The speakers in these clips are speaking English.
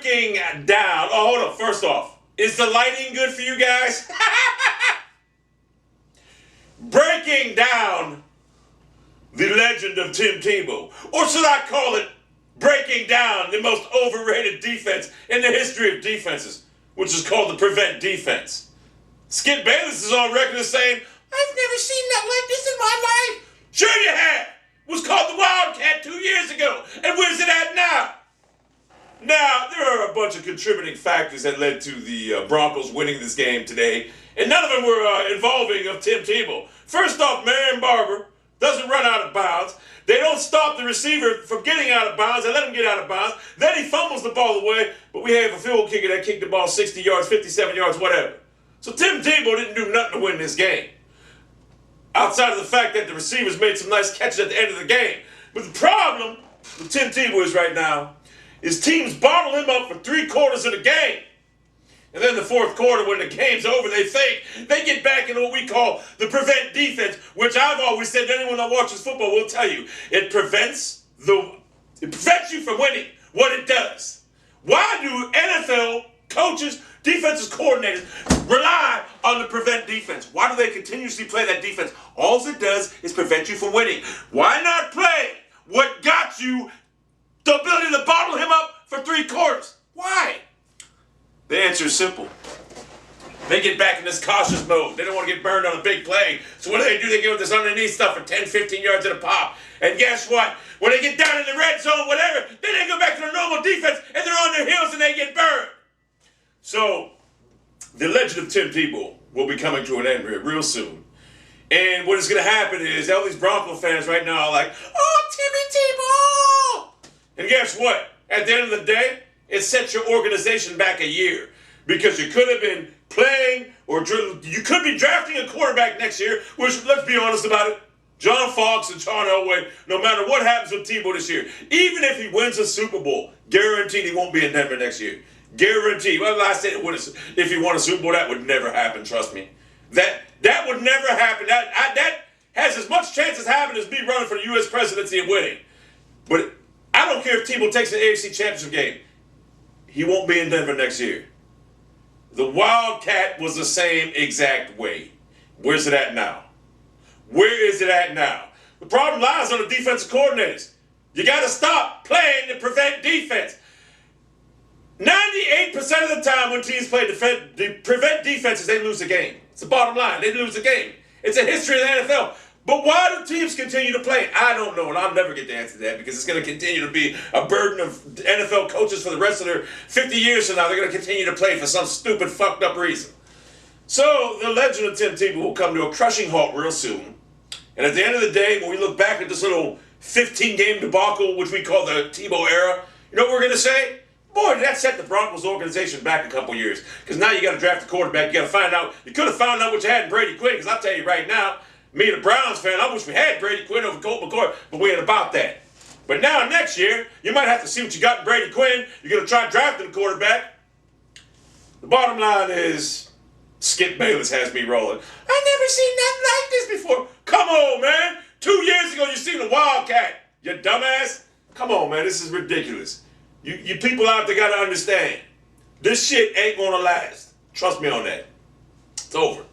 breaking down. Oh, hold on. First off, is the lighting good for you guys? Breaking down the legend of Tim Tebow. Or should I call it breaking down the most overrated defense in the history of defenses, which is called the prevent defense. Skip Bayless is on record as saying, I've never seen nothing like this in my life. Sure you have. It was called the Wildcat 2 years ago. And where's it at now? Now, there are a bunch of contributing factors that led to the Broncos winning this game today, and none of them were involving of Tim Tebow. First off, Marion Barber doesn't run out of bounds. They don't stop the receiver from getting out of bounds. They let him get out of bounds. Then he fumbles the ball away, but we have a field kicker that kicked the ball 60 yards, 57 yards, whatever. So Tim Tebow didn't do nothing to win this game, outside of the fact that the receivers made some nice catches at the end of the game. But the problem with Tim Tebow is right now is teams bottle him up for 3/4 of the game. And then the fourth quarter, when the game's over, they fake. They get back into what we call the prevent defense, which I've always said, anyone that watches football will tell you, it prevents you from winning. What it does. Why do NFL coaches, defensive coordinators rely on the prevent defense? Why do they continuously play that defense? All it does is prevent you from winning. Why not play what got you the ability to bottle him up for 3/4? Why? The answer is simple. They get back in this cautious mode. They don't want to get burned on a big play. So what do? They give this underneath stuff for 10, 15 yards at a pop. And guess what? When they get down in the red zone, whatever, then they go back to their normal defense and they're on their heels and they get burned. So the legend of Tim Tebow will be coming to an end real soon. And what is going to happen is all these Bronco fans right now are like, oh, Timmy Tebow! And guess what? At the end of the day, it sets your organization back a year, because you could have been playing, or you could be drafting a quarterback next year, which, let's be honest about it, John Fox and Sean Elway, no matter what happens with Tebow this year, even if he wins a Super Bowl, guaranteed he won't be in Denver next year. Guaranteed. Well, I said if he won a Super Bowl, that would never happen, trust me. That would never happen. That has as much chance as happening as me running for the U.S. presidency and winning. But I don't care if Tebow takes an AFC championship game. He won't be in Denver next year. The Wildcat was the same exact way. Where's it at now? Where is it at now? The problem lies on the defensive coordinators. You got to stop playing to prevent defense. 98% of the time when teams play prevent defenses, they lose the game. It's the bottom line. They lose the game. It's a history of the NFL. But why do teams continue to play? I don't know, and I'll never get the answer to that, because it's going to continue to be a burden of NFL coaches for the rest of their 50 years from now. They're going to continue to play for some stupid, fucked up reason. So the legend of Tim Tebow will come to a crushing halt real soon. And at the end of the day, when we look back at this little 15-game debacle, which we call the Tebow era, you know what we're going to say? Boy, did that set the Broncos organization back a couple years. Because now you got to draft a quarterback. You got to find out. You could have found out what you had in Brady Quinn, because I'll tell you right now, me and a Browns fan, I wish we had Brady Quinn over Colt McCoy, but we ain't about that. But now next year, you might have to see what you got in Brady Quinn. You're going to try drafting a quarterback. The bottom line is, Skip Bayless has me rolling. I never seen nothing like this before. Come on, man. 2 years ago, you seen the Wildcat. You dumbass. Come on, man. This is ridiculous. You people out there got to understand. This shit ain't going to last. Trust me on that. It's over.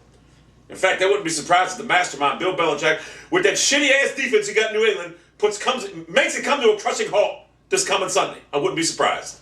In fact, I wouldn't be surprised if the mastermind, Bill Belichick, with that shitty-ass defense he got in New England, makes it come to a crushing halt this coming Sunday. I wouldn't be surprised.